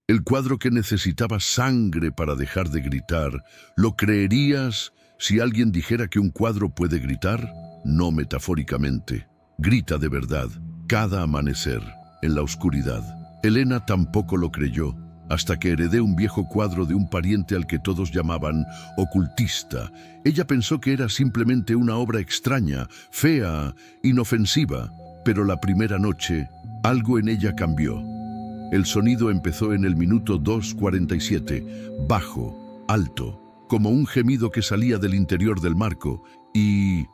El cuadro que necesitaba sangre para dejar de gritar. ¿Lo creerías si alguien dijera que un cuadro puede gritar? No metafóricamente. Grita de verdad, cada amanecer, en la oscuridad. Elena tampoco lo creyó, hasta que heredé un viejo cuadro de un pariente al que todos llamaban ocultista. Ella pensó que era simplemente una obra extraña, fea, inofensiva, pero la primera noche, algo en ella cambió. El sonido empezó en el minuto 2:47, bajo, alto, como un gemido que salía del interior del marco, y...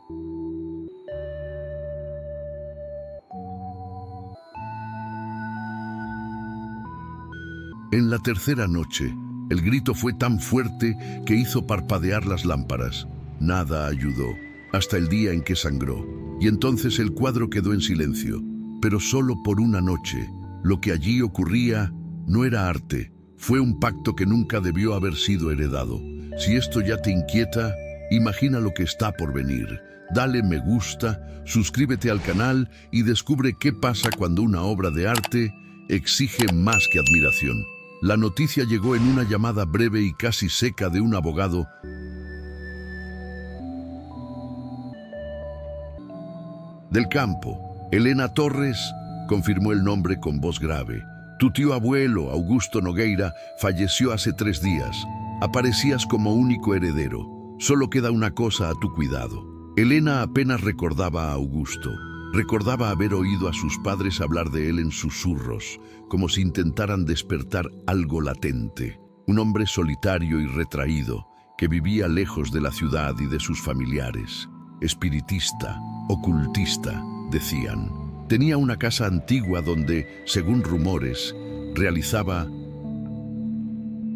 En la tercera noche, el grito fue tan fuerte que hizo parpadear las lámparas. Nada ayudó, hasta el día en que sangró. Y entonces el cuadro quedó en silencio, pero solo por una noche. Lo que allí ocurría no era arte, fue un pacto que nunca debió haber sido heredado. Si esto ya te inquieta, imagina lo que está por venir. Dale me gusta, suscríbete al canal y descubre qué pasa cuando una obra de arte exige más que admiración. La noticia llegó en una llamada breve y casi seca de un abogado. Del campo, Elena Torres, confirmó el nombre con voz grave. Tu tío abuelo, Augusto Nogueira, falleció hace 3 días. Aparecías como único heredero. Solo queda una cosa a tu cuidado. Elena apenas recordaba a Augusto. Recordaba haber oído a sus padres hablar de él en susurros, como si intentaran despertar algo latente. Un hombre solitario y retraído, que vivía lejos de la ciudad y de sus familiares. Espiritista, ocultista, decían. Tenía una casa antigua donde, según rumores, realizaba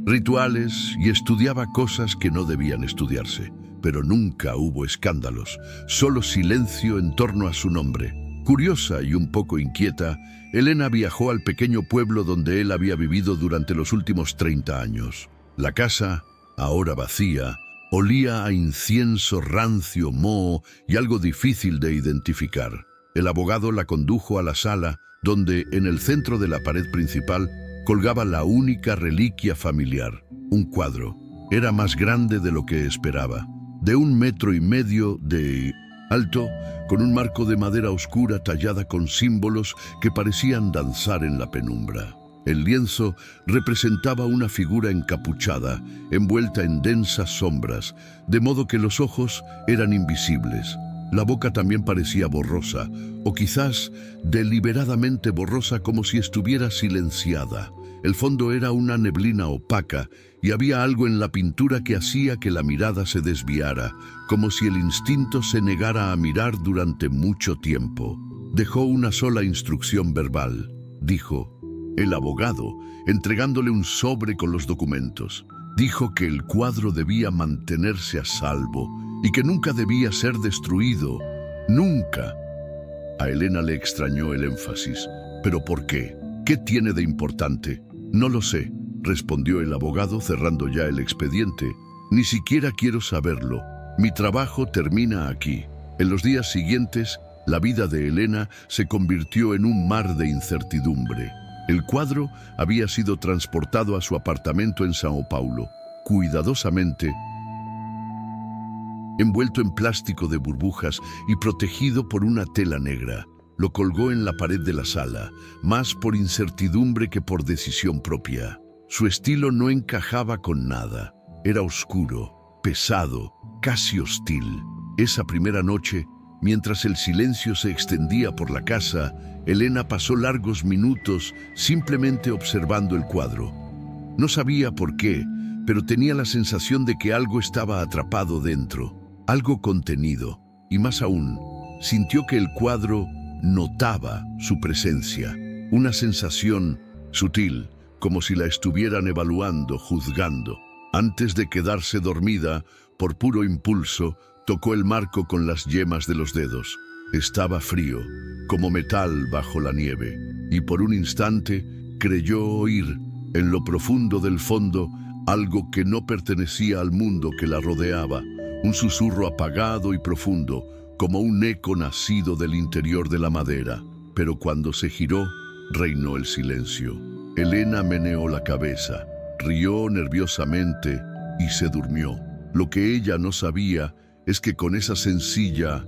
rituales y estudiaba cosas que no debían estudiarse. Pero nunca hubo escándalos, solo silencio en torno a su nombre. Curiosa y un poco inquieta, Elena viajó al pequeño pueblo donde él había vivido durante los últimos 30 años. La casa, ahora vacía, olía a incienso rancio, moho y algo difícil de identificar. El abogado la condujo a la sala, donde, en el centro de la pared principal, colgaba la única reliquia familiar, un cuadro. Era más grande de lo que esperaba. De 1,5 metros de alto, con un marco de madera oscura tallada con símbolos que parecían danzar en la penumbra. El lienzo representaba una figura encapuchada, envuelta en densas sombras, de modo que los ojos eran invisibles. La boca también parecía borrosa, o quizás deliberadamente borrosa, como si estuviera silenciada. El fondo era una neblina opaca y había algo en la pintura que hacía que la mirada se desviara, como si el instinto se negara a mirar durante mucho tiempo. Dejó una sola instrucción verbal, dijo el abogado, entregándole un sobre con los documentos. Dijo que el cuadro debía mantenerse a salvo y que nunca debía ser destruido. ¡Nunca! A Elena le extrañó el énfasis. ¿Pero por qué? ¿Qué tiene de importante? No lo sé, respondió el abogado cerrando ya el expediente. Ni siquiera quiero saberlo. Mi trabajo termina aquí. En los días siguientes, la vida de Elena se convirtió en un mar de incertidumbre. El cuadro había sido transportado a su apartamento en São Paulo, cuidadosamente envuelto en plástico de burbujas y protegido por una tela negra. Lo colgó en la pared de la sala, más por incertidumbre que por decisión propia. Su estilo no encajaba con nada. Era oscuro, pesado, casi hostil. Esa primera noche, mientras el silencio se extendía por la casa, Elena pasó largos minutos simplemente observando el cuadro. No sabía por qué, pero tenía la sensación de que algo estaba atrapado dentro, algo contenido, y más aún, sintió que el cuadro notaba su presencia, una sensación sutil, como si la estuvieran evaluando, juzgando. Antes de quedarse dormida, por puro impulso, tocó el marco con las yemas de los dedos. Estaba frío, como metal bajo la nieve, y por un instante creyó oír, en lo profundo del fondo, algo que no pertenecía al mundo que la rodeaba, un susurro apagado y profundo, como un eco nacido del interior de la madera. Pero cuando se giró, reinó el silencio. Elena meneó la cabeza, rió nerviosamente y se durmió. Lo que ella no sabía es que con esa sencilla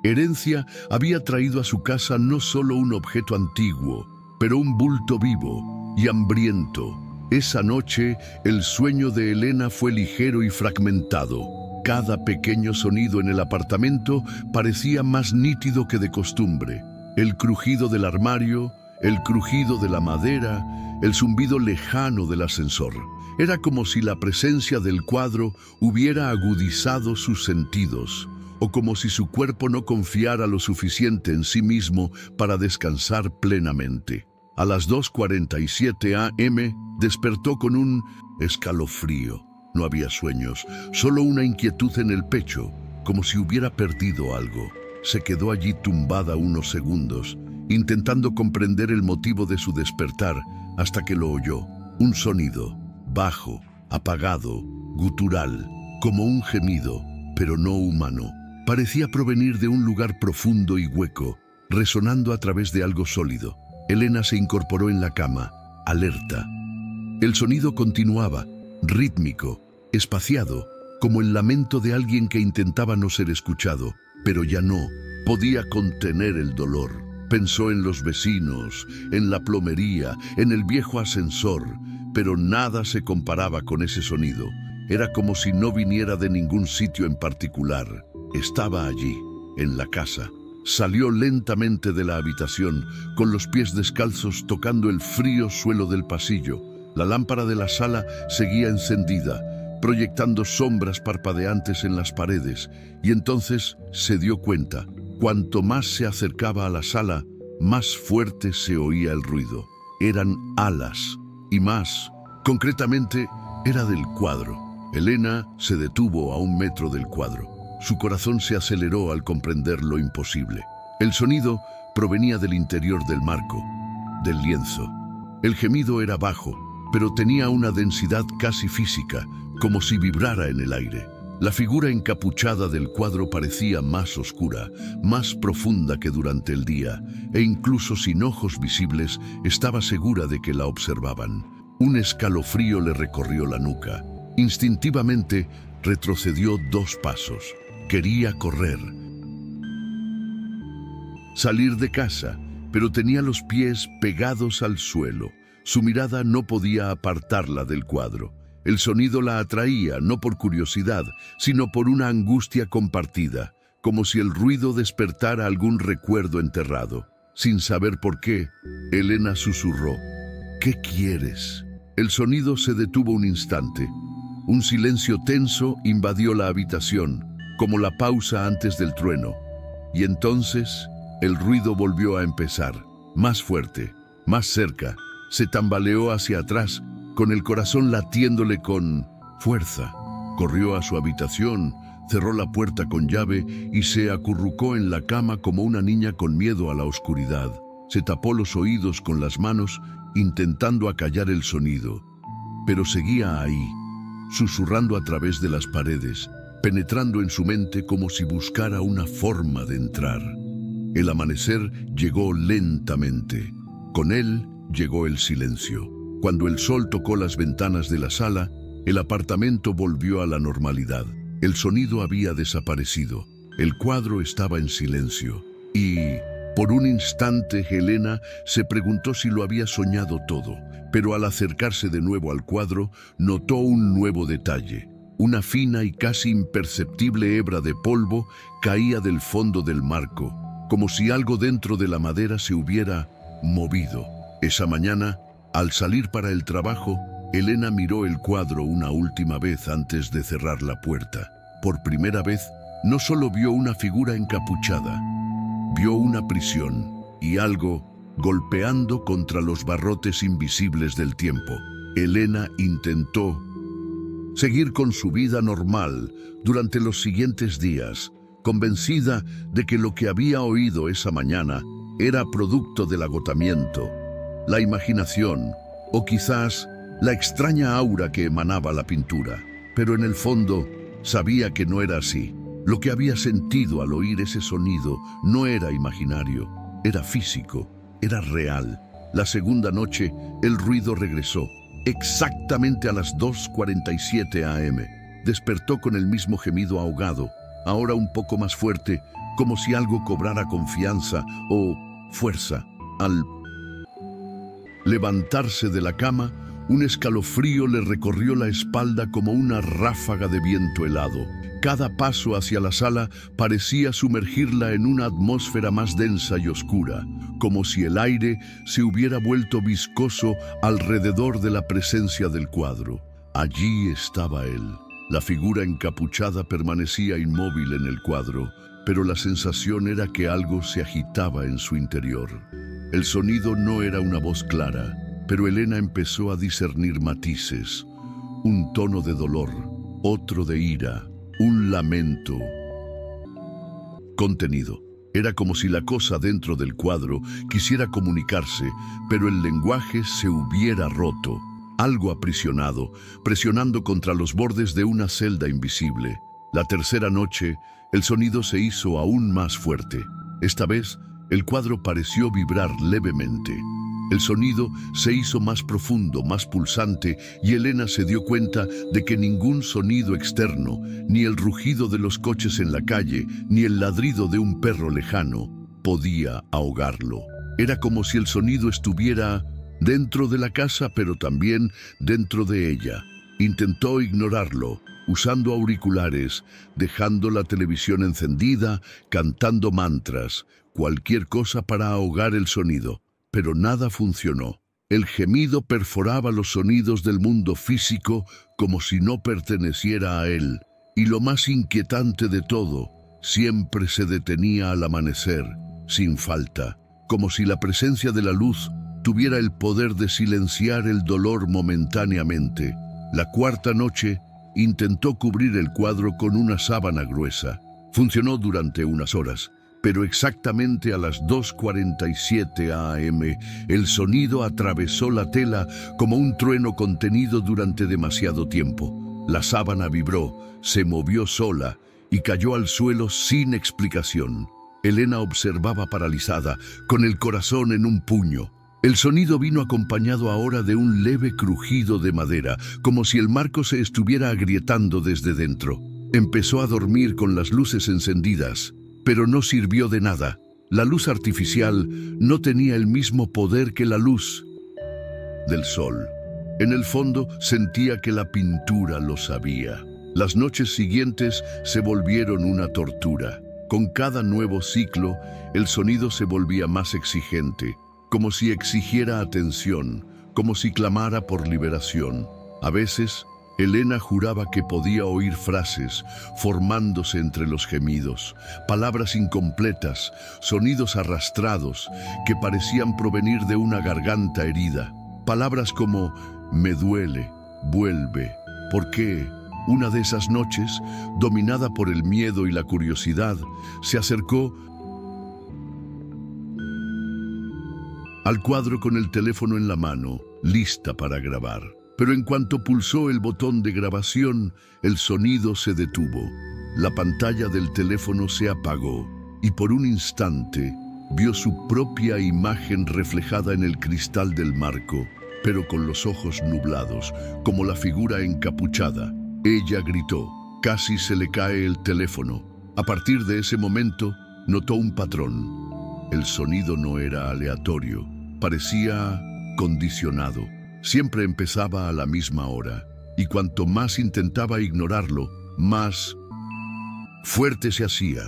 herencia había traído a su casa no solo un objeto antiguo, pero un bulto vivo y hambriento. Esa noche, el sueño de Elena fue ligero y fragmentado. Cada pequeño sonido en el apartamento parecía más nítido que de costumbre. El crujido del armario, el crujido de la madera, el zumbido lejano del ascensor. Era como si la presencia del cuadro hubiera agudizado sus sentidos, o como si su cuerpo no confiara lo suficiente en sí mismo para descansar plenamente. A las 2:47 a.m. despertó con un escalofrío. No había sueños, solo una inquietud en el pecho, como si hubiera perdido algo. Se quedó allí tumbada unos segundos, intentando comprender el motivo de su despertar, hasta que lo oyó. Un sonido, bajo, apagado, gutural, como un gemido, pero no humano. Parecía provenir de un lugar profundo y hueco, resonando a través de algo sólido. Elena se incorporó en la cama, alerta. El sonido continuaba, rítmico, espaciado, como el lamento de alguien que intentaba no ser escuchado, pero ya no podía contener el dolor. Pensó en los vecinos, en la plomería, en el viejo ascensor, pero nada se comparaba con ese sonido. Era como si no viniera de ningún sitio en particular. Estaba allí, en la casa. Salió lentamente de la habitación, con los pies descalzos tocando el frío suelo del pasillo. La lámpara de la sala seguía encendida, proyectando sombras parpadeantes en las paredes, y entonces se dio cuenta. Cuanto más se acercaba a la sala, más fuerte se oía el ruido. Eran alas, y más, concretamente, era del cuadro. Elena se detuvo a 1 metro del cuadro. Su corazón se aceleró al comprender lo imposible. El sonido provenía del interior del marco, del lienzo. El gemido era bajo, pero tenía una densidad casi física, como si vibrara en el aire. La figura encapuchada del cuadro parecía más oscura, más profunda que durante el día, e incluso sin ojos visibles estaba segura de que la observaban. Un escalofrío le recorrió la nuca. Instintivamente retrocedió 2 pasos. Quería correr, salir de casa, pero tenía los pies pegados al suelo. Su mirada no podía apartarla del cuadro. El sonido la atraía, no por curiosidad, sino por una angustia compartida, como si el ruido despertara algún recuerdo enterrado. Sin saber por qué, Elena susurró: ¿qué quieres? El sonido se detuvo un instante. Un silencio tenso invadió la habitación, como la pausa antes del trueno. Y entonces, el ruido volvió a empezar, más fuerte, más cerca. Se tambaleó hacia atrás, con el corazón latiéndole con fuerza. Corrió a su habitación, cerró la puerta con llave y se acurrucó en la cama como una niña con miedo a la oscuridad. Se tapó los oídos con las manos, intentando acallar el sonido. Pero seguía ahí, susurrando a través de las paredes, penetrando en su mente como si buscara una forma de entrar. El amanecer llegó lentamente. Con él llegó el silencio. Cuando el sol tocó las ventanas de la sala, el apartamento volvió a la normalidad. El sonido había desaparecido. El cuadro estaba en silencio. Y, por un instante, Elena se preguntó si lo había soñado todo. Pero al acercarse de nuevo al cuadro, notó un nuevo detalle. Una fina y casi imperceptible hebra de polvo caía del fondo del marco, como si algo dentro de la madera se hubiera movido. Esa mañana, al salir para el trabajo, Elena miró el cuadro una última vez antes de cerrar la puerta. Por primera vez, no solo vio una figura encapuchada, vio una prisión y algo golpeando contra los barrotes invisibles del tiempo. Elena intentó seguir con su vida normal durante los siguientes días, convencida de que lo que había oído esa mañana era producto del agotamiento, la imaginación o quizás la extraña aura que emanaba la pintura. Pero en el fondo sabía que no era así. Lo que había sentido al oír ese sonido no era imaginario, era físico, era real. La segunda noche, el ruido regresó, exactamente a las 2:47 a.m. Despertó con el mismo gemido ahogado, ahora un poco más fuerte, como si algo cobrara confianza o fuerza. Al levantarse de la cama, un escalofrío le recorrió la espalda como una ráfaga de viento helado. Cada paso hacia la sala parecía sumergirla en una atmósfera más densa y oscura, como si el aire se hubiera vuelto viscoso alrededor de la presencia del cuadro. Allí estaba él. La figura encapuchada permanecía inmóvil en el cuadro, pero la sensación era que algo se agitaba en su interior. El sonido no era una voz clara, pero Elena empezó a discernir matices. Un tono de dolor, otro de ira, un lamento contenido. Era como si la cosa dentro del cuadro quisiera comunicarse, pero el lenguaje se hubiera roto. Algo aprisionado, presionando contra los bordes de una celda invisible. La tercera noche, el sonido se hizo aún más fuerte. Esta vez, el cuadro pareció vibrar levemente. El sonido se hizo más profundo, más pulsante, y Elena se dio cuenta de que ningún sonido externo, ni el rugido de los coches en la calle, ni el ladrido de un perro lejano, podía ahogarlo. Era como si el sonido estuviera dentro de la casa, pero también dentro de ella. Intentó ignorarlo, usando auriculares, dejando la televisión encendida, cantando mantras, cualquier cosa para ahogar el sonido. Pero nada funcionó. El gemido perforaba los sonidos del mundo físico como si no perteneciera a él. Y lo más inquietante de todo, siempre se detenía al amanecer, sin falta, como si la presencia de la luz tuviera el poder de silenciar el dolor momentáneamente. La cuarta noche, intentó cubrir el cuadro con una sábana gruesa. Funcionó durante unas horas. Pero exactamente a las 2:47 a.m., el sonido atravesó la tela como un trueno contenido durante demasiado tiempo. La sábana vibró, se movió sola y cayó al suelo sin explicación. Elena observaba paralizada, con el corazón en un puño. El sonido vino acompañado ahora de un leve crujido de madera, como si el marco se estuviera agrietando desde dentro. Empezó a dormir con las luces encendidas. Pero no sirvió de nada. La luz artificial no tenía el mismo poder que la luz del sol. En el fondo sentía que la pintura lo sabía. Las noches siguientes se volvieron una tortura. Con cada nuevo ciclo, el sonido se volvía más exigente, como si exigiera atención, como si clamara por liberación. A veces, Elena juraba que podía oír frases formándose entre los gemidos, palabras incompletas, sonidos arrastrados que parecían provenir de una garganta herida. Palabras como «me duele», «vuelve», «¿por qué?». Una de esas noches, dominada por el miedo y la curiosidad, se acercó al cuadro con el teléfono en la mano, lista para grabar. Pero en cuanto pulsó el botón de grabación, el sonido se detuvo. La pantalla del teléfono se apagó y por un instante vio su propia imagen reflejada en el cristal del marco, pero con los ojos nublados, como la figura encapuchada. Ella gritó. Casi se le cae el teléfono. A partir de ese momento, notó un patrón. El sonido no era aleatorio, parecía condicionado. Siempre empezaba a la misma hora, y cuanto más intentaba ignorarlo, más fuerte se hacía.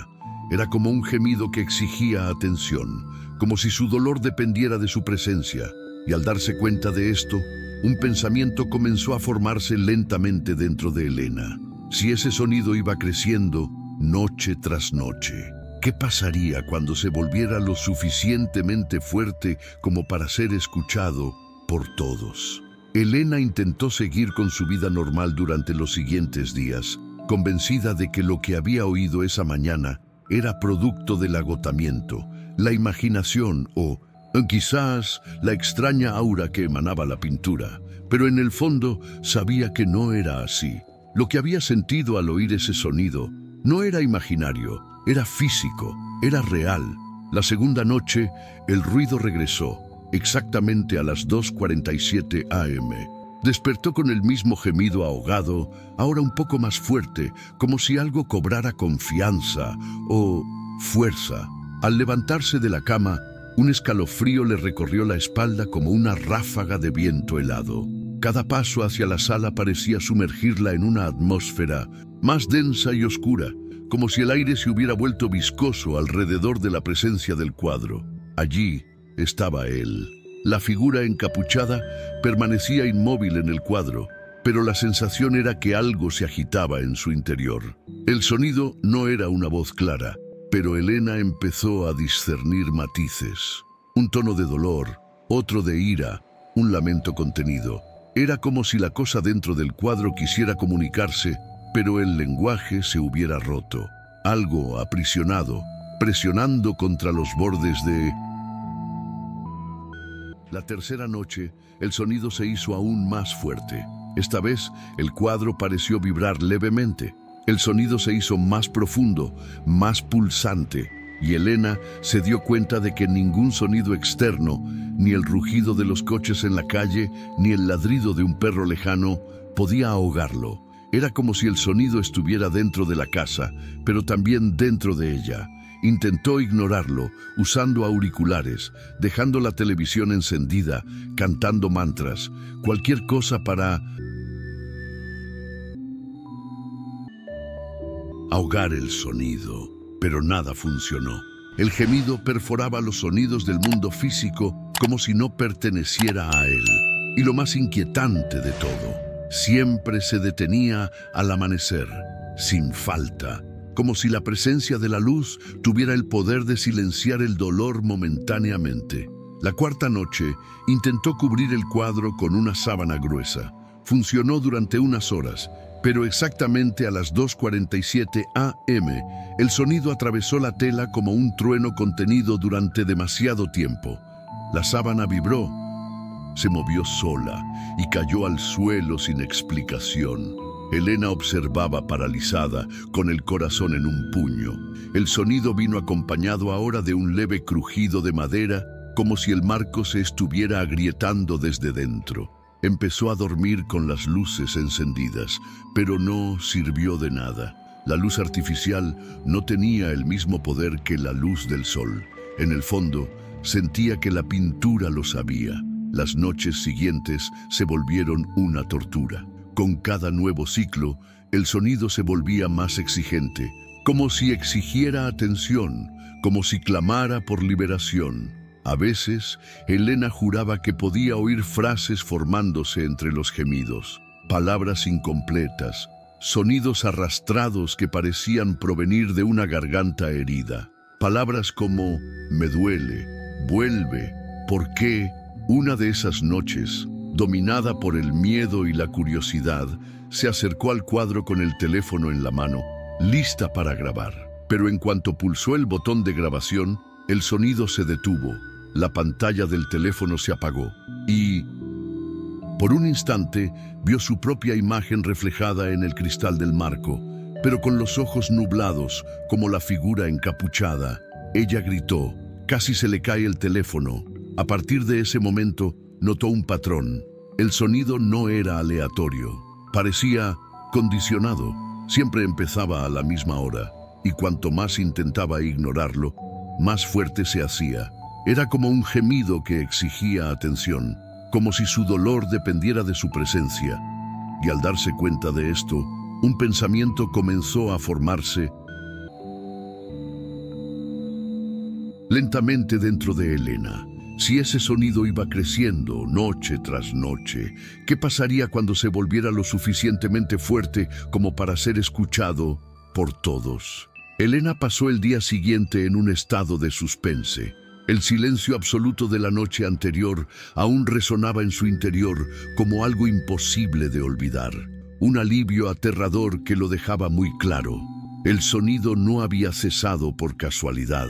Era como un gemido que exigía atención, como si su dolor dependiera de su presencia. Y al darse cuenta de esto, un pensamiento comenzó a formarse lentamente dentro de Elena. Si ese sonido iba creciendo noche tras noche, ¿qué pasaría cuando se volviera lo suficientemente fuerte como para ser escuchado por todos? Elena intentó seguir con su vida normal durante los siguientes días, convencida de que lo que había oído esa mañana era producto del agotamiento, la imaginación o quizás la extraña aura que emanaba la pintura. Pero en el fondo sabía que no era así. Lo que había sentido al oír ese sonido no era imaginario, era físico, era real. La segunda noche, el ruido regresó. exactamente a las 2:47 am. Despertó con el mismo gemido ahogado, ahora un poco más fuerte, como si algo cobrara confianza o fuerza. Al levantarse de la cama, un escalofrío le recorrió la espalda como una ráfaga de viento helado. Cada paso hacia la sala parecía sumergirla en una atmósfera más densa y oscura, como si el aire se hubiera vuelto viscoso alrededor de la presencia del cuadro. Allí estaba él. La figura encapuchada permanecía inmóvil en el cuadro, pero la sensación era que algo se agitaba en su interior. El sonido no era una voz clara, pero Elena empezó a discernir matices. Un tono de dolor, otro de ira, un lamento contenido. Era como si la cosa dentro del cuadro quisiera comunicarse, pero el lenguaje se hubiera roto. Algo aprisionado, presionando contra los bordes de... La tercera noche, el sonido se hizo aún más fuerte. Esta vez, el cuadro pareció vibrar levemente. El sonido se hizo más profundo, más pulsante, y Elena se dio cuenta de que ningún sonido externo, ni el rugido de los coches en la calle, ni el ladrido de un perro lejano, podía ahogarlo. Era como si el sonido estuviera dentro de la casa, pero también dentro de ella. Intentó ignorarlo, usando auriculares, dejando la televisión encendida, cantando mantras, cualquier cosa para ahogar el sonido, pero nada funcionó. El gemido perforaba los sonidos del mundo físico como si no perteneciera a él. Y lo más inquietante de todo, siempre se detenía al amanecer, sin falta, como si la presencia de la luz tuviera el poder de silenciar el dolor momentáneamente. La cuarta noche intentó cubrir el cuadro con una sábana gruesa. Funcionó durante unas horas, pero exactamente a las 2:47 am, el sonido atravesó la tela como un trueno contenido durante demasiado tiempo. La sábana vibró, se movió sola y cayó al suelo sin explicación. Elena observaba paralizada, con el corazón en un puño. El sonido vino acompañado ahora de un leve crujido de madera, como si el marco se estuviera agrietando desde dentro. Empezó a dormir con las luces encendidas, pero no sirvió de nada. La luz artificial no tenía el mismo poder que la luz del sol. En el fondo, sentía que la pintura lo sabía. Las noches siguientes se volvieron una tortura. Con cada nuevo ciclo, el sonido se volvía más exigente, como si exigiera atención, como si clamara por liberación. A veces, Elena juraba que podía oír frases formándose entre los gemidos, palabras incompletas, sonidos arrastrados que parecían provenir de una garganta herida. Palabras como «me duele», «vuelve», «por qué». Una de esas noches, dominada por el miedo y la curiosidad, se acercó al cuadro con el teléfono en la mano, lista para grabar. Pero en cuanto pulsó el botón de grabación, el sonido se detuvo, la pantalla del teléfono se apagó y, por un instante, vio su propia imagen reflejada en el cristal del marco, pero con los ojos nublados, como la figura encapuchada. Ella gritó, casi se le cae el teléfono. A partir de ese momento, notó un patrón. El sonido no era aleatorio. Parecía condicionado. Siempre empezaba a la misma hora, y cuanto más intentaba ignorarlo, más fuerte se hacía. Era como un gemido que exigía atención, como si su dolor dependiera de su presencia. Y al darse cuenta de esto, un pensamiento comenzó a formarse lentamente dentro de Elena. Si ese sonido iba creciendo noche tras noche, ¿qué pasaría cuando se volviera lo suficientemente fuerte como para ser escuchado por todos? Elena pasó el día siguiente en un estado de suspense. El silencio absoluto de la noche anterior aún resonaba en su interior como algo imposible de olvidar. Un alivio aterrador que lo dejaba muy claro. El sonido no había cesado por casualidad.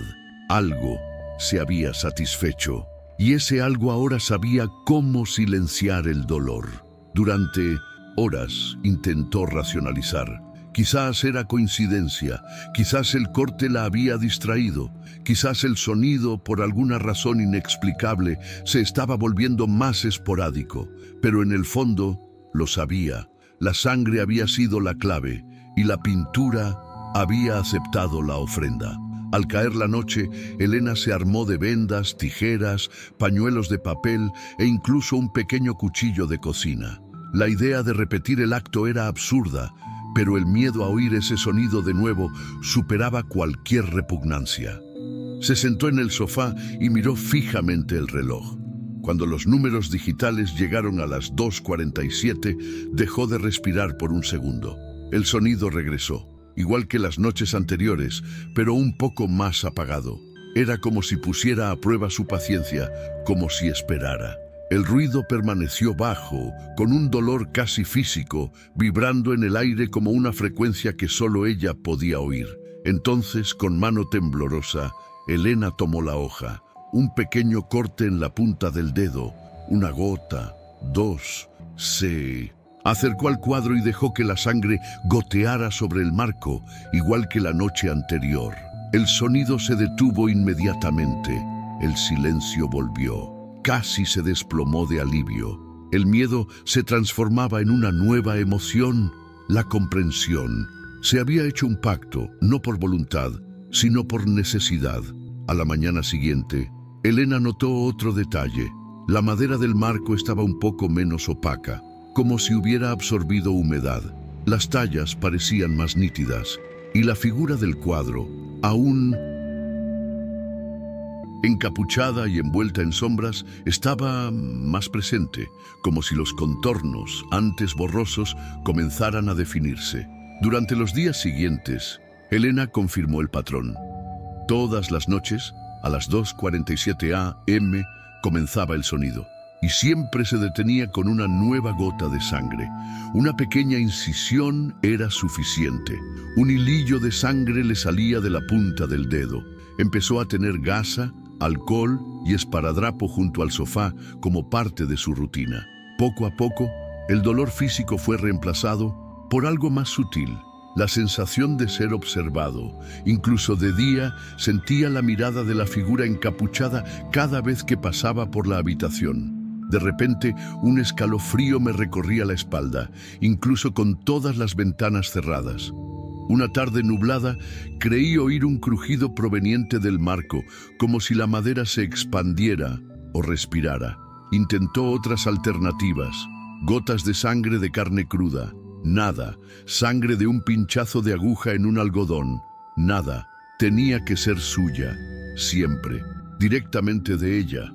Algo se había satisfecho. Y ese algo ahora sabía cómo silenciar el dolor. Durante horas intentó racionalizar. Quizás era coincidencia, quizás el corte la había distraído, quizás el sonido, por alguna razón inexplicable, se estaba volviendo más esporádico, pero en el fondo lo sabía. La sangre había sido la clave y la pintura había aceptado la ofrenda. Al caer la noche, Elena se armó de vendas, tijeras, pañuelos de papel e incluso un pequeño cuchillo de cocina. La idea de repetir el acto era absurda, pero el miedo a oír ese sonido de nuevo superaba cualquier repugnancia. Se sentó en el sofá y miró fijamente el reloj. Cuando los números digitales llegaron a las 2:47, dejó de respirar por un segundo. El sonido regresó, igual que las noches anteriores, pero un poco más apagado. Era como si pusiera a prueba su paciencia, como si esperara. El ruido permaneció bajo, con un dolor casi físico, vibrando en el aire como una frecuencia que solo ella podía oír. Entonces, con mano temblorosa, Elena tomó la hoja. Un pequeño corte en la punta del dedo, una gota, dos, se acercó al cuadro y dejó que la sangre goteara sobre el marco, igual que la noche anterior. El sonido se detuvo inmediatamente. El silencio volvió. Casi se desplomó de alivio. El miedo se transformaba en una nueva emoción, la comprensión. Se había hecho un pacto, no por voluntad, sino por necesidad. A la mañana siguiente, Elena notó otro detalle. La madera del marco estaba un poco menos opaca, como si hubiera absorbido humedad. Las tallas parecían más nítidas, y la figura del cuadro, aún encapuchada y envuelta en sombras, estaba más presente, como si los contornos, antes borrosos, comenzaran a definirse. Durante los días siguientes, Elena confirmó el patrón. Todas las noches, a las 2:47 a.m., comenzaba el sonido, y siempre se detenía con una nueva gota de sangre. Una pequeña incisión era suficiente. Un hilillo de sangre le salía de la punta del dedo. Empezó a tener gasa, alcohol y esparadrapo junto al sofá como parte de su rutina. Poco a poco, el dolor físico fue reemplazado por algo más sutil. La sensación de ser observado. Incluso de día sentía la mirada de la figura encapuchada cada vez que pasaba por la habitación. De repente, un escalofrío me recorría la espalda, incluso con todas las ventanas cerradas. Una tarde nublada, creí oír un crujido proveniente del marco, como si la madera se expandiera o respirara. Intentó otras alternativas. Gotas de sangre de carne cruda. Nada. Sangre de un pinchazo de aguja en un algodón. Nada. Tenía que ser suya. Siempre. Directamente de ella.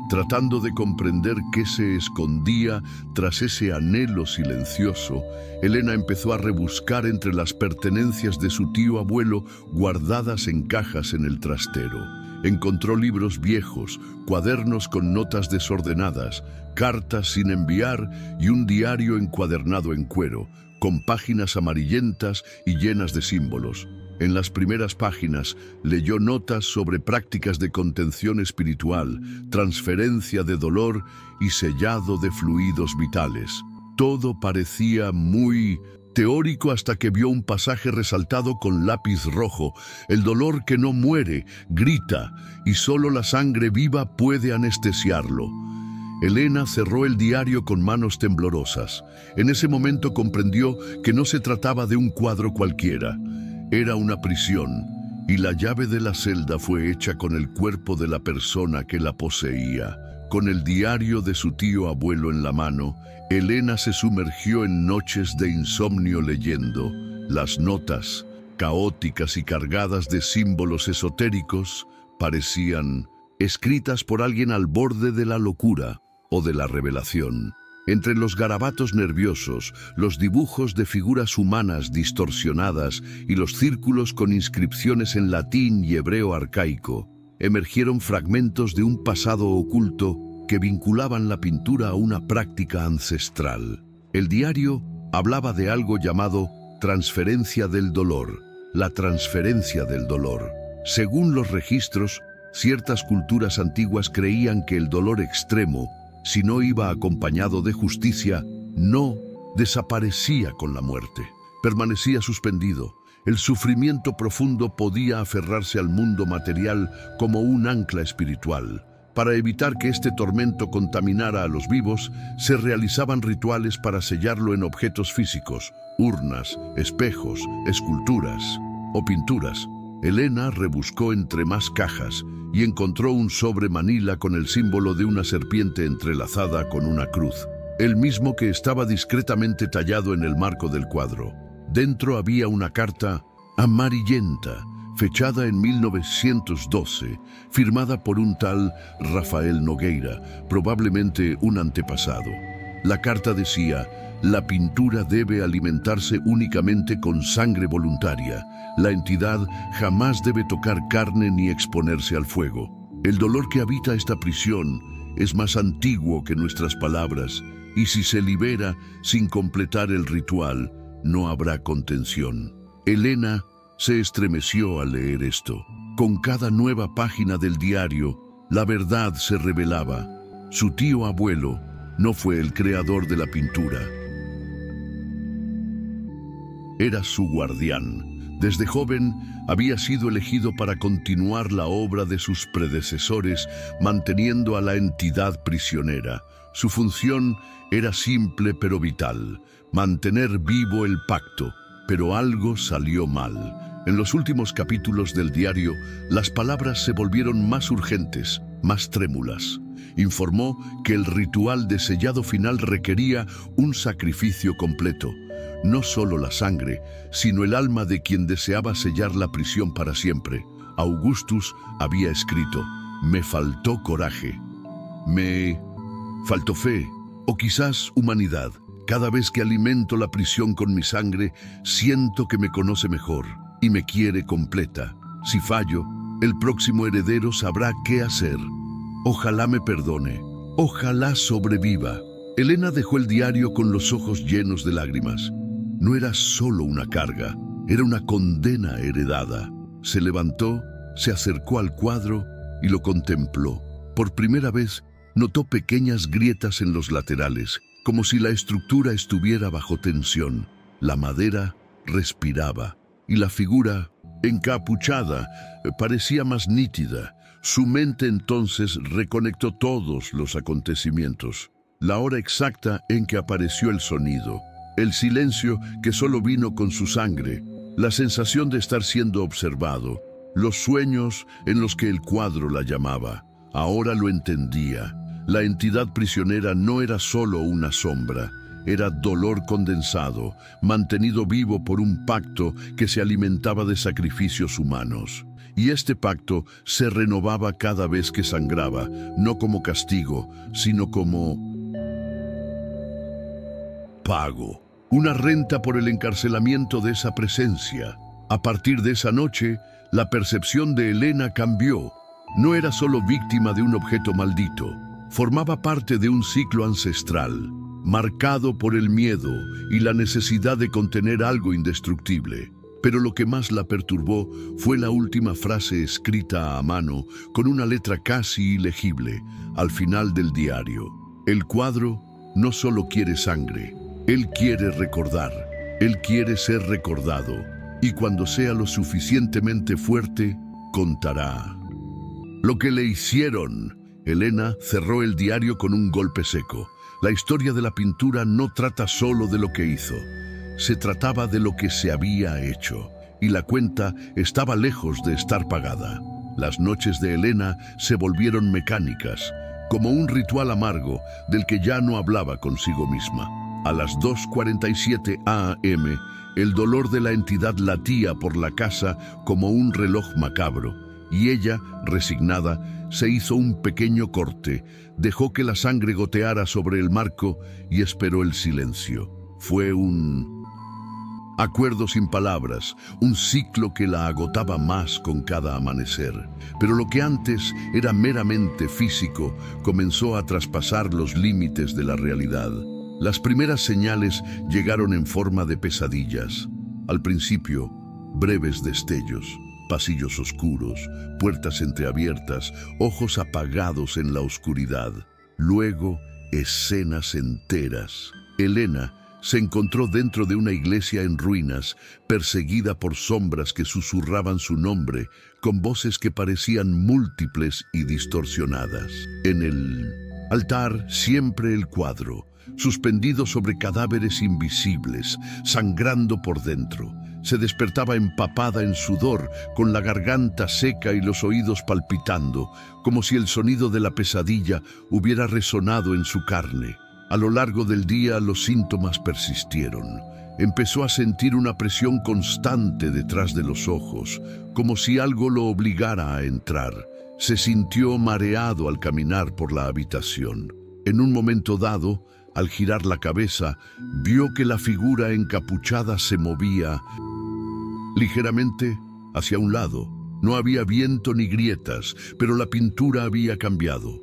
Tratando de comprender qué se escondía tras ese anhelo silencioso, Elena empezó a rebuscar entre las pertenencias de su tío abuelo guardadas en cajas en el trastero. Encontró libros viejos, cuadernos con notas desordenadas, cartas sin enviar y un diario encuadernado en cuero, con páginas amarillentas y llenas de símbolos. En las primeras páginas leyó notas sobre prácticas de contención espiritual, transferencia de dolor y sellado de fluidos vitales. Todo parecía muy teórico hasta que vio un pasaje resaltado con lápiz rojo. El dolor que no muere, grita, y solo la sangre viva puede anestesiarlo. Elena cerró el diario con manos temblorosas. En ese momento comprendió que no se trataba de un cuadro cualquiera. Era una prisión, y la llave de la celda fue hecha con el cuerpo de la persona que la poseía. Con el diario de su tío abuelo en la mano, Elena se sumergió en noches de insomnio leyendo. Las notas, caóticas y cargadas de símbolos esotéricos, parecían escritas por alguien al borde de la locura o de la revelación. Entre los garabatos nerviosos, los dibujos de figuras humanas distorsionadas y los círculos con inscripciones en latín y hebreo arcaico, emergieron fragmentos de un pasado oculto que vinculaban la pintura a una práctica ancestral. El diario hablaba de algo llamado transferencia del dolor, la transferencia del dolor. Según los registros, ciertas culturas antiguas creían que el dolor extremo, si no iba acompañado de justicia, no desaparecía con la muerte. permanecía suspendido. El sufrimiento profundo podía aferrarse al mundo material como un ancla espiritual. Para evitar que este tormento contaminara a los vivos, se realizaban rituales para sellarlo en objetos físicos, urnas, espejos, esculturas o pinturas. Elena rebuscó entre más cajas y encontró un sobre manila con el símbolo de una serpiente entrelazada con una cruz, el mismo que estaba discretamente tallado en el marco del cuadro. Dentro había una carta amarillenta, fechada en 1912, firmada por un tal Rafael Nogueira, probablemente un antepasado. La carta decía: la pintura debe alimentarse únicamente con sangre voluntaria. La entidad jamás debe tocar carne ni exponerse al fuego. El dolor que habita esta prisión es más antiguo que nuestras palabras, y si se libera sin completar el ritual, no habrá contención. Elena se estremeció al leer esto. Con cada nueva página del diario, la verdad se revelaba. Su tío abuelo no fue el creador de la pintura. Era su guardián. Desde joven había sido elegido para continuar la obra de sus predecesores, manteniendo a la entidad prisionera. Su función era simple pero vital: mantener vivo el pacto. Pero algo salió mal. En los últimos capítulos del diario, las palabras se volvieron más urgentes, más trémulas. Informó que el ritual de sellado final requería un sacrificio completo. No solo la sangre, sino el alma de quien deseaba sellar la prisión para siempre. Augustus había escrito: me faltó coraje, me faltó fe, o quizás humanidad. Cada vez que alimento la prisión con mi sangre, siento que me conoce mejor y me quiere completa. Si fallo, el próximo heredero sabrá qué hacer. Ojalá me perdone, ojalá sobreviva. Elena dejó el diario con los ojos llenos de lágrimas. No era solo una carga, era una condena heredada. Se levantó, se acercó al cuadro y lo contempló. Por primera vez, notó pequeñas grietas en los laterales, como si la estructura estuviera bajo tensión. La madera respiraba y la figura, encapuchada, parecía más nítida. Su mente entonces reconectó todos los acontecimientos. La hora exacta en que apareció el sonido, el silencio que solo vino con su sangre, la sensación de estar siendo observado, los sueños en los que el cuadro la llamaba. Ahora lo entendía. La entidad prisionera no era solo una sombra, era dolor condensado, mantenido vivo por un pacto que se alimentaba de sacrificios humanos. Y este pacto se renovaba cada vez que sangraba, no como castigo, sino como pago. Una renta por el encarcelamiento de esa presencia. A partir de esa noche, la percepción de Elena cambió. No era solo víctima de un objeto maldito. Formaba parte de un ciclo ancestral, marcado por el miedo y la necesidad de contener algo indestructible. Pero lo que más la perturbó fue la última frase escrita a mano, con una letra casi ilegible, al final del diario. El cuadro no solo quiere sangre, él quiere recordar, él quiere ser recordado, y cuando sea lo suficientemente fuerte, contará lo que le hicieron. Elena cerró el diario con un golpe seco. La historia de la pintura no trata solo de lo que hizo. Se trataba de lo que se había hecho, y la cuenta estaba lejos de estar pagada. Las noches de Elena se volvieron mecánicas, como un ritual amargo del que ya no hablaba consigo misma. A las 2:47 a.m., el dolor de la entidad latía por la casa como un reloj macabro, y ella, resignada, se hizo un pequeño corte, dejó que la sangre goteara sobre el marco y esperó el silencio. Fue un acuerdo sin palabras, un ciclo que la agotaba más con cada amanecer. Pero lo que antes era meramente físico comenzó a traspasar los límites de la realidad. Las primeras señales llegaron en forma de pesadillas. Al principio, breves destellos. Pasillos oscuros, puertas entreabiertas, ojos apagados en la oscuridad. Luego, escenas enteras. Elena, se encontró dentro de una iglesia en ruinas, perseguida por sombras que susurraban su nombre, con voces que parecían múltiples y distorsionadas. En el altar, siempre el cuadro, suspendido sobre cadáveres invisibles, sangrando por dentro. Se despertaba empapada en sudor, con la garganta seca y los oídos palpitando, como si el sonido de la pesadilla hubiera resonado en su carne. A lo largo del día los síntomas persistieron. Empezó a sentir una presión constante detrás de los ojos, como si algo lo obligara a entrar. Se sintió mareado al caminar por la habitación. En un momento dado, al girar la cabeza, vio que la figura encapuchada se movía ligeramente hacia un lado. No había viento ni grietas, pero la pintura había cambiado.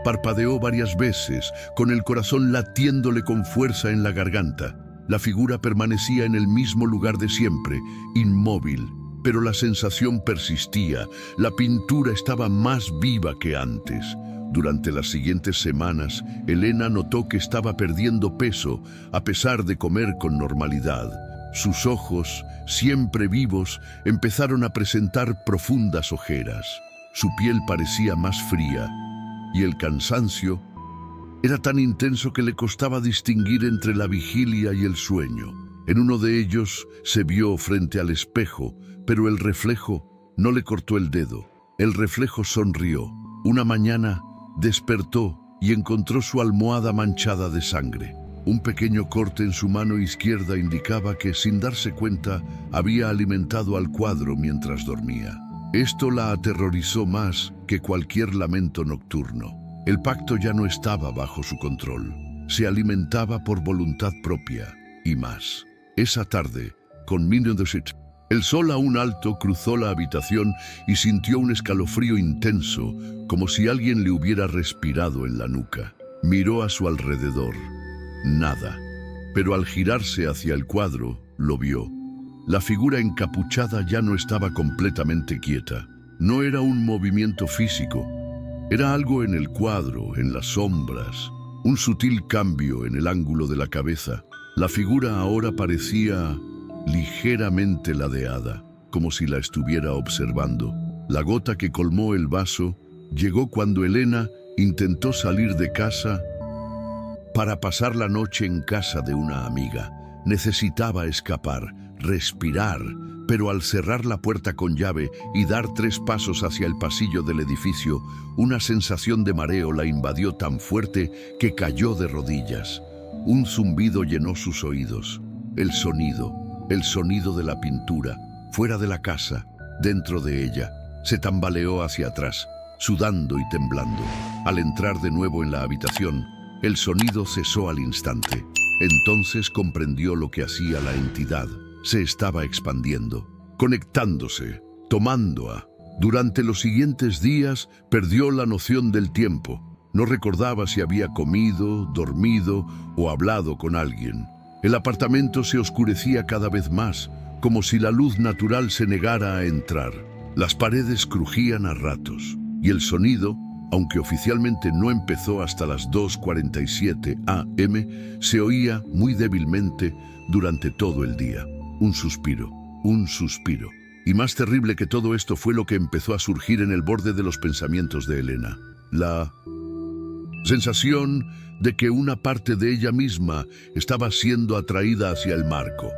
Parpadeó varias veces, con el corazón latiéndole con fuerza en la garganta. La figura permanecía en el mismo lugar de siempre, inmóvil, pero la sensación persistía. La pintura estaba más viva que antes. Durante las siguientes semanas, Elena notó que estaba perdiendo peso, a pesar de comer con normalidad. Sus ojos, siempre vivos, empezaron a presentar profundas ojeras. Su piel parecía más fría, y el cansancio era tan intenso que le costaba distinguir entre la vigilia y el sueño. En uno de ellos se vio frente al espejo, pero el reflejo no le cortó el dedo. El reflejo sonrió. Una mañana despertó y encontró su almohada manchada de sangre. Un pequeño corte en su mano izquierda indicaba que, sin darse cuenta, había alimentado al cuadro mientras dormía. Esto la aterrorizó más que cualquier lamento nocturno. El pacto ya no estaba bajo su control. Se alimentaba por voluntad propia, y más. Esa tarde, con el sol aún alto cruzó la habitación y sintió un escalofrío intenso, como si alguien le hubiera respirado en la nuca. Miró a su alrededor. Nada. Pero al girarse hacia el cuadro, lo vio. La figura encapuchada ya no estaba completamente quieta. No era un movimiento físico. Era algo en el cuadro, en las sombras. Un sutil cambio en el ángulo de la cabeza. La figura ahora parecía ligeramente ladeada, como si la estuviera observando. La gota que colmó el vaso llegó cuando Elena intentó salir de casa para pasar la noche en casa de una amiga. Necesitaba escapar, respirar, pero al cerrar la puerta con llave y dar 3 pasos hacia el pasillo del edificio, una sensación de mareo la invadió tan fuerte que cayó de rodillas. Un zumbido llenó sus oídos. El sonido de la pintura, fuera de la casa, dentro de ella. Se tambaleó hacia atrás, sudando y temblando. Al entrar de nuevo en la habitación, el sonido cesó al instante. Entonces comprendió lo que hacía la entidad. Se estaba expandiendo, conectándose, tomando. Durante los siguientes días perdió la noción del tiempo. No recordaba si había comido, dormido o hablado con alguien. El apartamento se oscurecía cada vez más, como si la luz natural se negara a entrar. Las paredes crujían a ratos, y el sonido, aunque oficialmente no empezó hasta las 2:47 a.m., se oía muy débilmente durante todo el día. Un suspiro. Y más terrible que todo esto fue lo que empezó a surgir en el borde de los pensamientos de Elena. La sensación de que una parte de ella misma estaba siendo atraída hacia el marco.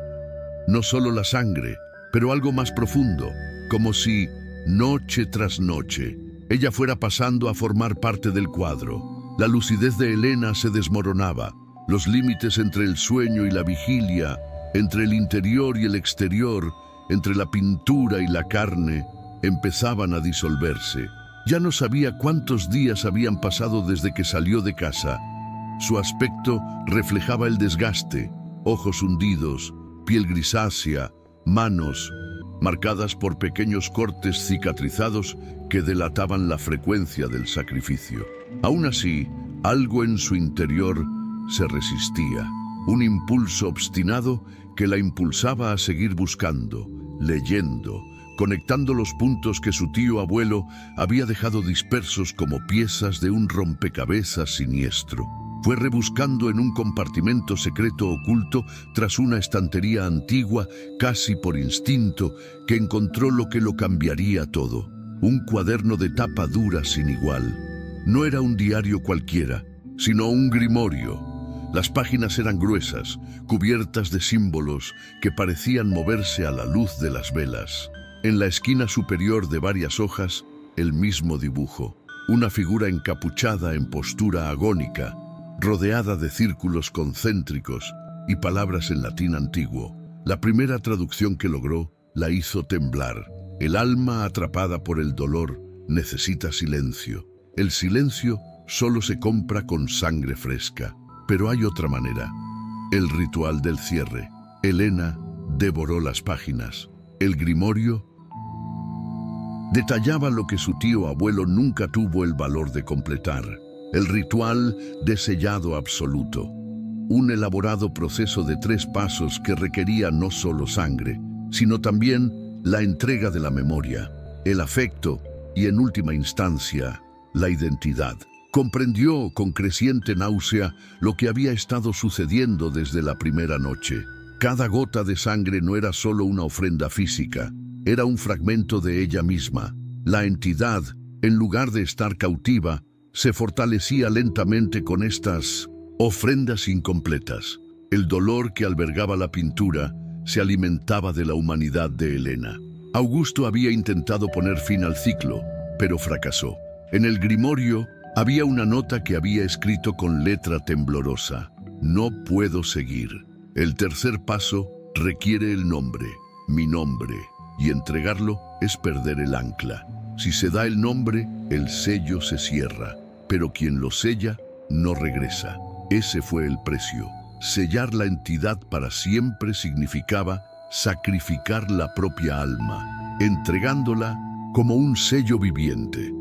No solo la sangre, pero algo más profundo, como si, noche tras noche, ella fuera pasando a formar parte del cuadro. La lucidez de Elena se desmoronaba. Los límites entre el sueño y la vigilia, entre el interior y el exterior, entre la pintura y la carne, empezaban a disolverse. Ya no sabía cuántos días habían pasado desde que salió de casa. Su aspecto reflejaba el desgaste, ojos hundidos, piel grisácea, manos marcadas por pequeños cortes cicatrizados que delataban la frecuencia del sacrificio. Aún así, algo en su interior se resistía, un impulso obstinado que la impulsaba a seguir buscando, leyendo, conectando los puntos que su tío abuelo había dejado dispersos como piezas de un rompecabezas siniestro. Fue rebuscando en un compartimento secreto oculto tras una estantería antigua, casi por instinto, que encontró lo que lo cambiaría todo. Un cuaderno de tapa dura sin igual. No era un diario cualquiera, sino un grimorio. Las páginas eran gruesas, cubiertas de símbolos que parecían moverse a la luz de las velas. En la esquina superior de varias hojas, el mismo dibujo. Una figura encapuchada en postura agónica, rodeada de círculos concéntricos y palabras en latín antiguo. La primera traducción que logró la hizo temblar. El alma atrapada por el dolor necesita silencio. El silencio solo se compra con sangre fresca. Pero hay otra manera. El ritual del cierre. Elena devoró las páginas. El grimorio detallaba lo que su tío abuelo nunca tuvo el valor de completar. El ritual de sellado absoluto. Un elaborado proceso de 3 pasos que requería no solo sangre, sino también la entrega de la memoria, el afecto y, en última instancia, la identidad. Comprendió con creciente náusea lo que había estado sucediendo desde la primera noche. Cada gota de sangre no era solo una ofrenda física, era un fragmento de ella misma. La entidad, en lugar de estar cautiva, se fortalecía lentamente con estas ofrendas incompletas. El dolor que albergaba la pintura se alimentaba de la humanidad de Elena. Augusto había intentado poner fin al ciclo, pero fracasó. En el grimorio había una nota que había escrito con letra temblorosa. No puedo seguir. El tercer paso requiere el nombre, mi nombre, y entregarlo es perder el ancla. Si se da el nombre, el sello se cierra, pero quien lo sella no regresa. Ese fue el precio. Sellar la entidad para siempre significaba sacrificar la propia alma, entregándola como un sello viviente.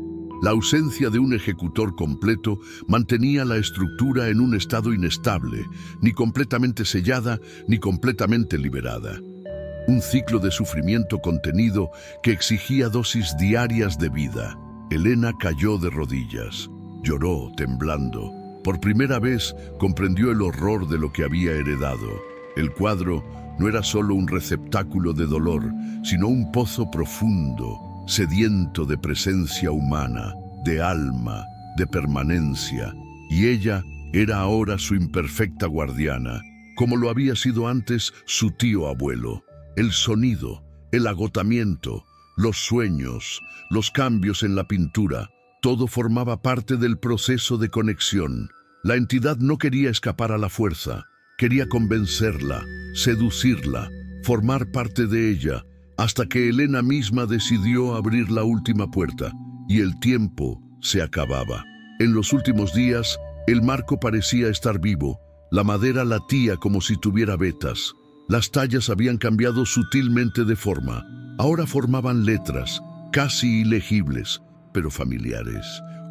La ausencia de un ejecutor completo mantenía la estructura en un estado inestable, ni completamente sellada, ni completamente liberada. Un ciclo de sufrimiento contenido que exigía dosis diarias de vida. Elena cayó de rodillas, lloró temblando. Por primera vez comprendió el horror de lo que había heredado. El cuadro no era solo un receptáculo de dolor, sino un pozo profundo, sediento de presencia humana, de alma, de permanencia. Y ella era ahora su imperfecta guardiana, como lo había sido antes su tío abuelo. El sonido, el agotamiento, los sueños, los cambios en la pintura, todo formaba parte del proceso de conexión. La entidad no quería escapar a la fuerza, quería convencerla, seducirla, formar parte de ella, hasta que Elena misma decidió abrir la última puerta, y el tiempo se acababa. En los últimos días, el marco parecía estar vivo, la madera latía como si tuviera vetas. Las tallas habían cambiado sutilmente de forma. Ahora formaban letras, casi ilegibles, pero familiares.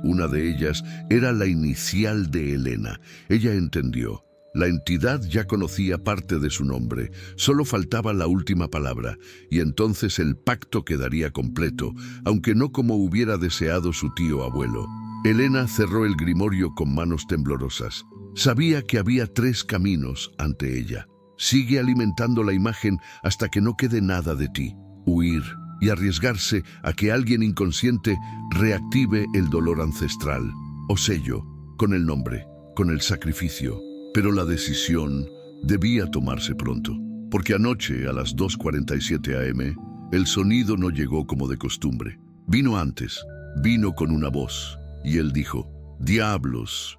Una de ellas era la inicial de Elena. Ella entendió. La entidad ya conocía parte de su nombre, solo faltaba la última palabra, y entonces el pacto quedaría completo, aunque no como hubiera deseado su tío abuelo. Elena cerró el grimorio con manos temblorosas. Sabía que había 3 caminos ante ella. Sigue alimentando la imagen hasta que no quede nada de ti. Huir y arriesgarse a que alguien inconsciente reactive el dolor ancestral. O sello, con el nombre, con el sacrificio. Pero la decisión debía tomarse pronto, porque anoche a las 2:47 a.m. el sonido no llegó como de costumbre. Vino antes, vino con una voz, y él dijo, «Diablos,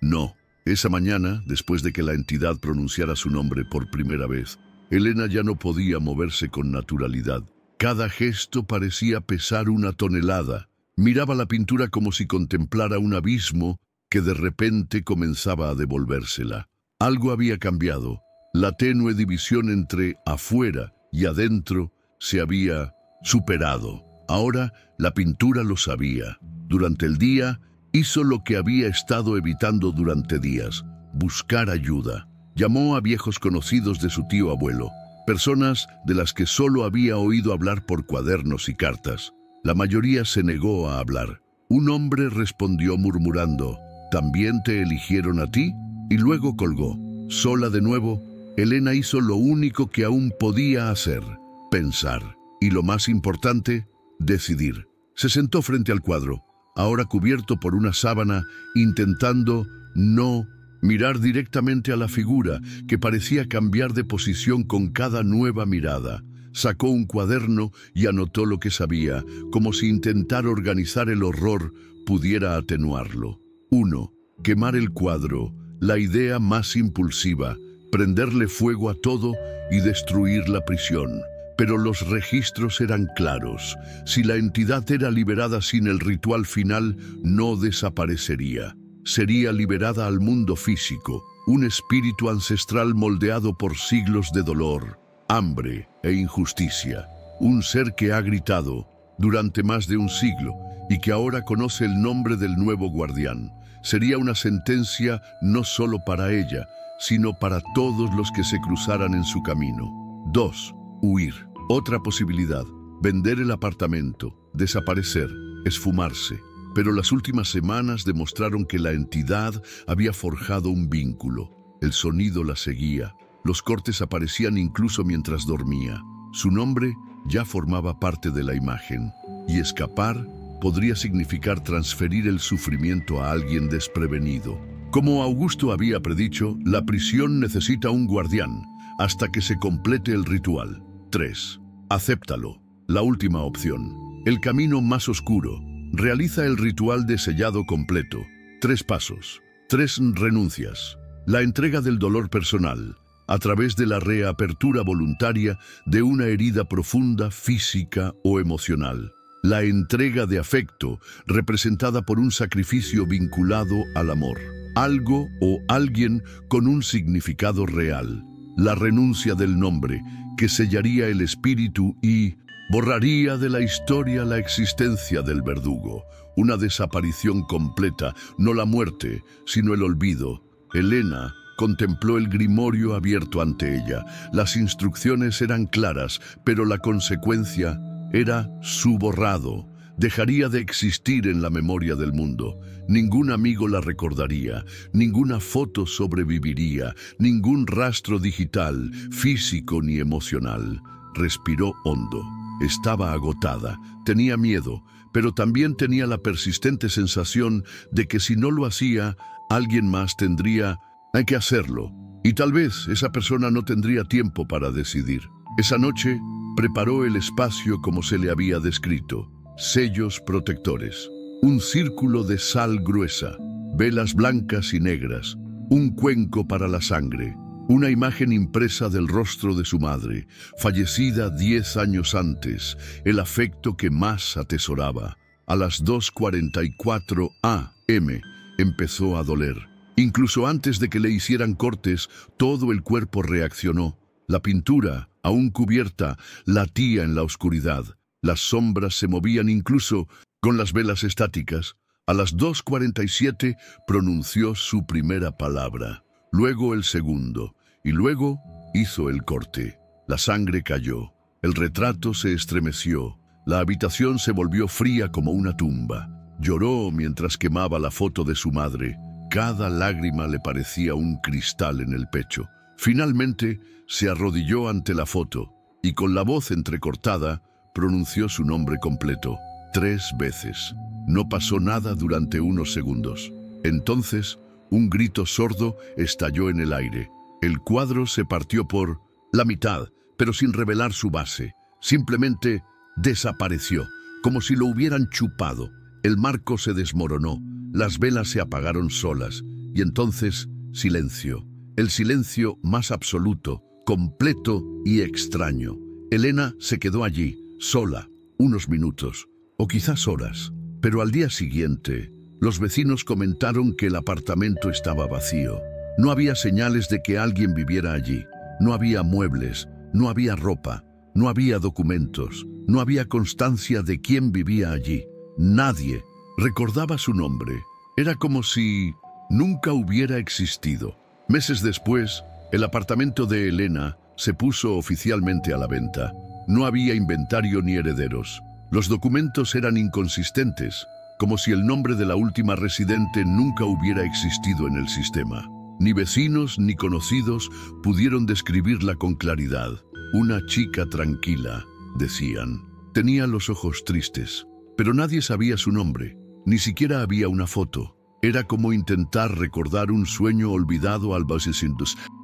no». Esa mañana, después de que la entidad pronunciara su nombre por primera vez, Elena ya no podía moverse con naturalidad. Cada gesto parecía pesar una tonelada. Miraba la pintura como si contemplara un abismo que de repente comenzaba a devolvérsela. Algo había cambiado. La tenue división entre afuera y adentro se había superado. Ahora la pintura lo sabía. Durante el día hizo lo que había estado evitando durante días: buscar ayuda. Llamó a viejos conocidos de su tío abuelo, personas de las que solo había oído hablar por cuadernos y cartas. La mayoría se negó a hablar. Un hombre respondió murmurando, ¿también te eligieron a ti? Y luego colgó. Sola de nuevo, Elena hizo lo único que aún podía hacer: pensar. Y lo más importante, decidir. Se sentó frente al cuadro, ahora cubierto por una sábana, intentando no mirar directamente a la figura, que parecía cambiar de posición con cada nueva mirada. Sacó un cuaderno y anotó lo que sabía, como si intentar organizar el horror pudiera atenuarlo. 1. Quemar el cuadro, la idea más impulsiva, prenderle fuego a todo y destruir la prisión. Pero los registros eran claros. Si la entidad era liberada sin el ritual final, no desaparecería. Sería liberada al mundo físico, un espíritu ancestral moldeado por siglos de dolor, hambre e injusticia. Un ser que ha gritado durante más de un siglo y que ahora conoce el nombre del nuevo guardián. Sería una sentencia no solo para ella, sino para todos los que se cruzaran en su camino. 2. Huir. Otra posibilidad: vender el apartamento, desaparecer, esfumarse. Pero las últimas semanas demostraron que la entidad había forjado un vínculo. El sonido la seguía. Los cortes aparecían incluso mientras dormía. Su nombre ya formaba parte de la imagen. Y escapar podría significar transferir el sufrimiento a alguien desprevenido. Como Augusto había predicho, la prisión necesita un guardián hasta que se complete el ritual. 3. Acéptalo. La última opción. El camino más oscuro. Realiza el ritual de sellado completo. 3 pasos. 3 renuncias. La entrega del dolor personal, a través de la reapertura voluntaria de una herida profunda, física o emocional. La entrega de afecto, representada por un sacrificio vinculado al amor. Algo o alguien con un significado real. La renuncia del nombre, que sellaría el espíritu y borraría de la historia la existencia del verdugo. Una desaparición completa, no la muerte, sino el olvido. Elena contempló el grimorio abierto ante ella. Las instrucciones eran claras, pero la consecuencia era su borrado. Dejaría de existir en la memoria del mundo. Ningún amigo la recordaría, ninguna foto sobreviviría, ningún rastro digital, físico ni emocional. Respiró hondo. Estaba agotada, tenía miedo, pero también tenía la persistente sensación de que si no lo hacía, alguien más tendría que hacerlo. Y tal vez esa persona no tendría tiempo para decidir. Esa noche preparó el espacio como se le había descrito. Sellos protectores, un círculo de sal gruesa, velas blancas y negras, un cuenco para la sangre, una imagen impresa del rostro de su madre, fallecida 10 años antes, el afecto que más atesoraba. A las 2:44 a.m. empezó a doler. Incluso antes de que le hicieran cortes, todo el cuerpo reaccionó. La pintura, aún cubierta, latía en la oscuridad. Las sombras se movían incluso con las velas estáticas. A las 2:47 pronunció su primera palabra, luego el segundo, y luego hizo el corte. La sangre cayó, el retrato se estremeció, la habitación se volvió fría como una tumba. Lloró mientras quemaba la foto de su madre. Cada lágrima le parecía un cristal en el pecho. Finalmente se arrodilló ante la foto y con la voz entrecortada pronunció su nombre completo 3 veces. No pasó nada durante unos segundos. Entonces, un grito sordo estalló en el aire. El cuadro se partió por la mitad, pero sin revelar su base. Simplemente desapareció, como si lo hubieran chupado. El marco se desmoronó, las velas se apagaron solas, y entonces silencio. El silencio más absoluto, completo y extraño. Elena se quedó allí, sola, unos minutos, o quizás horas. Pero al día siguiente, los vecinos comentaron que el apartamento estaba vacío. No había señales de que alguien viviera allí. No había muebles, no había ropa, no había documentos, no había constancia de quién vivía allí. Nadie recordaba su nombre. Era como si nunca hubiera existido. Meses después, el apartamento de Elena se puso oficialmente a la venta. No había inventario ni herederos. Los documentos eran inconsistentes. como si el nombre de la última residente nunca hubiera existido en el sistema. Ni vecinos ni conocidos pudieron describirla con claridad. Una chica tranquila, decían. Tenía los ojos tristes, pero nadie sabía su nombre. Ni siquiera había una foto. Era como intentar recordar un sueño olvidado al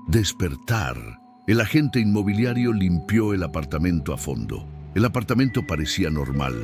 despertar. El agente inmobiliario limpió el apartamento a fondo. El apartamento parecía normal.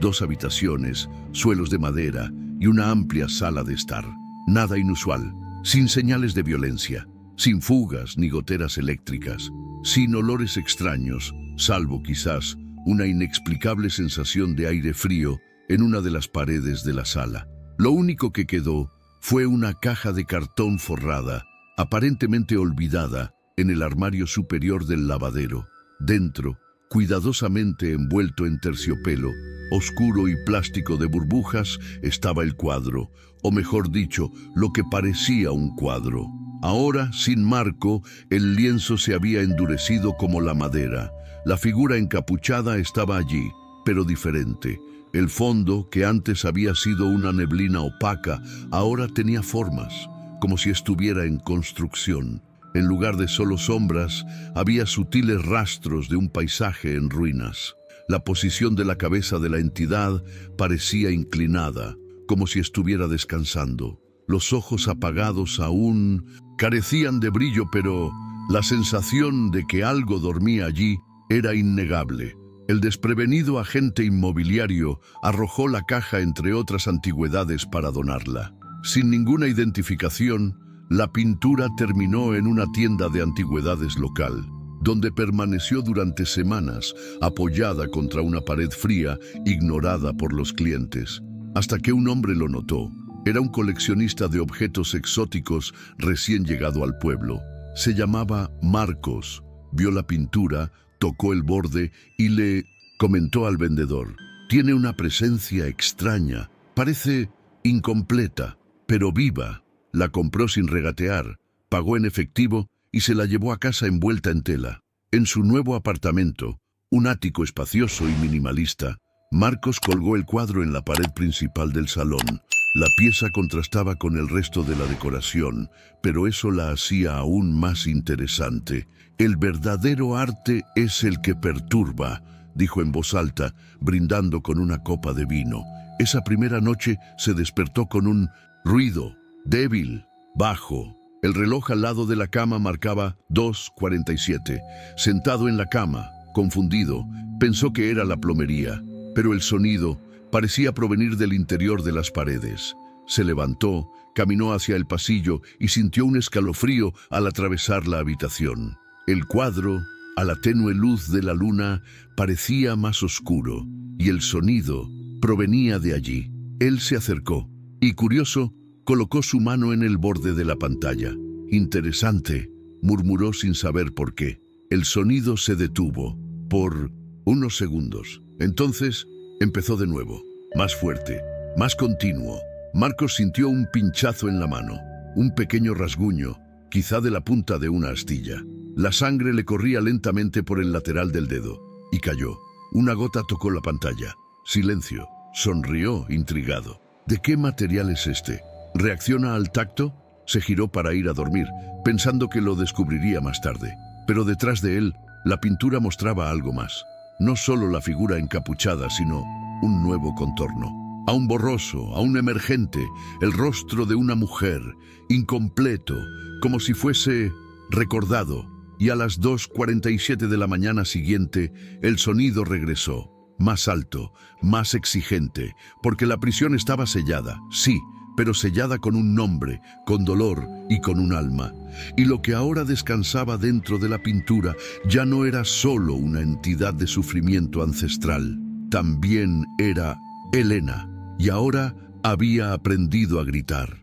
2 habitaciones, suelos de madera y una amplia sala de estar. Nada inusual, sin señales de violencia, sin fugas ni goteras eléctricas, sin olores extraños, salvo quizás una inexplicable sensación de aire frío en una de las paredes de la sala. Lo único que quedó fue una caja de cartón forrada, aparentemente olvidada, en el armario superior del lavadero. Dentro, cuidadosamente envuelto en terciopelo, oscuro y plástico de burbujas, estaba el cuadro, o mejor dicho, lo que parecía un cuadro. Ahora, sin marco, el lienzo se había endurecido como la madera. La figura encapuchada estaba allí, pero diferente. El fondo, que antes había sido una neblina opaca, ahora tenía formas, como si estuviera en construcción. En lugar de solo sombras, había sutiles rastros de un paisaje en ruinas. La posición de la cabeza de la entidad parecía inclinada, como si estuviera descansando. Los ojos apagados aún carecían de brillo, pero la sensación de que algo dormía allí era innegable. El desprevenido agente inmobiliario arrojó la caja entre otras antigüedades para donarla. Sin ninguna identificación, la pintura terminó en una tienda de antigüedades local, donde permaneció durante semanas, apoyada contra una pared fría, ignorada por los clientes, hasta que un hombre lo notó. Era un coleccionista de objetos exóticos recién llegado al pueblo. Se llamaba Marcos. Vio la pintura, tocó el borde y le comentó al vendedor: «Tiene una presencia extraña, parece incompleta, pero viva». La compró sin regatear, pagó en efectivo y se la llevó a casa envuelta en tela. En su nuevo apartamento, un ático espacioso y minimalista, Marcos colgó el cuadro en la pared principal del salón. La pieza contrastaba con el resto de la decoración, pero eso la hacía aún más interesante. «El verdadero arte es el que perturba», dijo en voz alta, brindando con una copa de vino. Esa primera noche se despertó con un ruido débil, bajo. El reloj al lado de la cama marcaba 2:47. Sentado en la cama, confundido, pensó que era la plomería, pero el sonido parecía provenir del interior de las paredes. Se levantó, caminó hacia el pasillo y sintió un escalofrío al atravesar la habitación. El cuadro, a la tenue luz de la luna, parecía más oscuro, y el sonido provenía de allí. Él se acercó y, curioso, colocó su mano en el borde de la pantalla. «Interesante», murmuró sin saber por qué. El sonido se detuvo por unos segundos. Entonces empezó de nuevo, más fuerte, más continuo. Marcos sintió un pinchazo en la mano, un pequeño rasguño, quizá de la punta de una astilla. La sangre le corría lentamente por el lateral del dedo y cayó. Una gota tocó la pantalla. Silencio. Sonrió, intrigado. «¿De qué material es este? ¿Reacciona al tacto?». Se giró para ir a dormir, pensando que lo descubriría más tarde. Pero detrás de él, la pintura mostraba algo más. No solo la figura encapuchada, sino un nuevo contorno. Aún borroso, aún emergente, el rostro de una mujer, incompleto, como si fuese recordado. Y a las 2:47 de la mañana siguiente, el sonido regresó. Más alto, más exigente, porque la prisión estaba sellada, sí, pero sellada con un nombre, con dolor y con un alma. Y lo que ahora descansaba dentro de la pintura ya no era solo una entidad de sufrimiento ancestral, también era Elena, y ahora había aprendido a gritar.